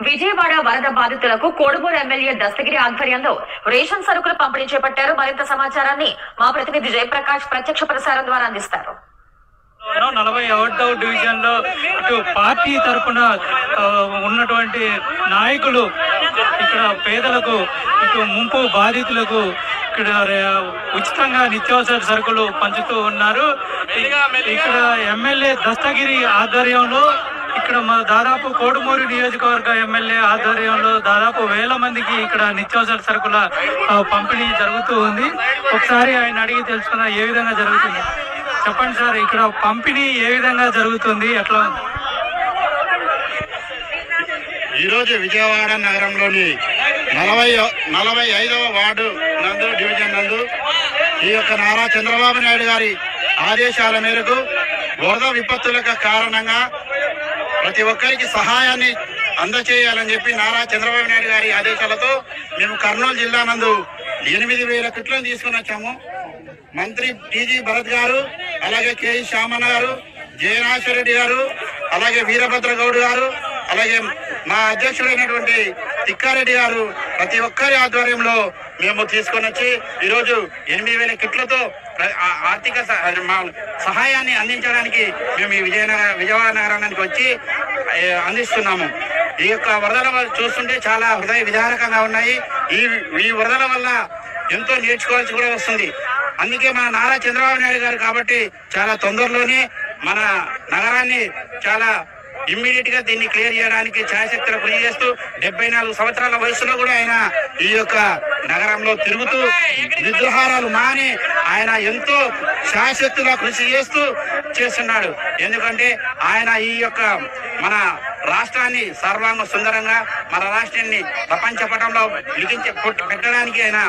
విజయవాడ వరద బాధితులకు కోడుమూరు ఎమ్మెల్యే దస్తగిరి ఆధ్వర్యంలో రేషన్ సరుకులు పంపిణీ చేపట్టారు. మరింత సమాచారాన్ని మా ప్రతినిధి జయప్రకాష్ ప్రత్యక్ష ప్రసారం ద్వారా అందిస్తారు. 41వ డివిజన్ లో ఇటు పార్టీ తరఫున ఉన్నటువంటి నాయకులు ఇక్కడ పేదలకు, ఇటు ముంపు బాధితులకు ఇక్కడ ఉచితంగా నిత్యావసర సరుకులు పంచుతూ ఉన్నారు. ఇక్కడ ఎమ్మెల్యే దస్తగిరి ఆధ్వర్యంలో ఇక్కడ దాదాపు కోడుమూరు నియోజకవర్గ ఎమ్మెల్యే ఆధ్వర్యంలో దాదాపు 1000 మందికి ఇక్కడ నిత్యావసర సరుకుల పంపిణీ జరుగుతూ ఉంది. ఒకసారి ఆయన అడిగి తెలుసుకున్న ఏ విధంగా జరుగుతుంది. చెప్పండి సార్, ఇక్కడ పంపిణీ ఏ విధంగా జరుగుతుంది, ఎట్లా? ఈరోజు విజయవాడ నగరంలోని 45వ వార్డు నందు డివిజన్ నందు ఈ యొక్క నారా చంద్రబాబు నాయుడు గారి ఆదేశాల మేరకు వరద విపత్తులకు కారణంగా ప్రతి ఒక్కరికి సహాయాన్ని అందచేయాలని చెప్పి నారా చంద్రబాబు నాయుడు గారి ఆదేశాలతో మేము కర్నూలు జిల్లా నందు 8000 కిట్లను తీసుకుని వచ్చాము. మంత్రి టీజీ భరత్ గారు, అలాగే కేఈ శ్యామన్న గారు, జయనాశ్వరరెడ్డి గారు, అలాగే వీరభద్ర గౌడ్ గారు, అలాగే మా అధ్యక్షుడైనటువంటి తిక్కారెడ్డి గారు ప్రతి ఒక్కరి ఆధ్వర్యంలో మేము తీసుకొని వచ్చి ఈరోజు 8000 కిట్లతో ఆర్థిక సహాయాన్ని అందించడానికి మేము ఈ విజయవాడ నగరానికి వచ్చి అందిస్తున్నాము. ఈ యొక్క వరదల చూస్తుంటే చాలా హృదయ విదారకంగా ఉన్నాయి. ఈ వరదల వల్ల ఎంతో నేర్చుకోవాల్సి కూడా వస్తుంది. అందుకే మన నారా చంద్రబాబు నాయుడు గారు కాబట్టి చాలా తొందరలోనే మన నగరాన్ని చాలా ఇమ్మీడియట్ గా దీన్ని క్లియర్ చేయడానికి ఛాయశక్తులు కృషి చేస్తూ 74 సంవత్సరాల వయసులో కూడా ఆయన ఈ యొక్క నగరంలో తిరుగుతూ నిద్రాహారాలు మాని ఆయన ఎంతో ఛాయశక్తులా కృషి చేస్తున్నాడు. ఎందుకంటే ఆయన ఈ యొక్క మన రాష్ట్రాన్ని సర్వాంగ సుందరంగా మన రాష్ట్రాన్ని ప్రపంచ పటంలో పెట్టడానికి ఆయన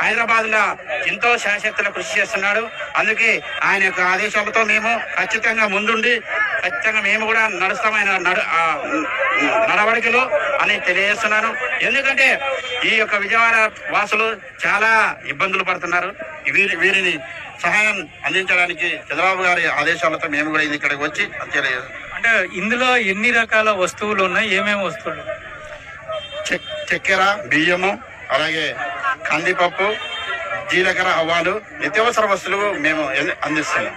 హైదరాబాద్ లో ఎంతో శాశక్తుల కృషి చేస్తున్నాడు. అందుకే ఆయన యొక్క ఆదేశాలతో మేము ఖచ్చితంగా ముందుండి ఖచ్చితంగా మేము కూడా నడుస్తామైన నడవడికలో అని తెలియజేస్తున్నాను. ఎందుకంటే ఈ యొక్క విజయవాడ వాసులు చాలా ఇబ్బందులు పడుతున్నారు. వీరిని సహాయం అందించడానికి చంద్రబాబు గారి ఆదేశాలతో మేము కూడా ఇక్కడికి వచ్చి తెలియజేస్తాం. అంటే ఇందులో ఎన్ని రకాల వస్తువులు ఉన్నాయి, ఏమేమి వస్తువులు? చక్కెర, బియ్యము, అలాగే కందిపప్పు, జీలకర్ర, ఆవాలు, నిత్యావసర వస్తువులు మేము అందిస్తున్నాం.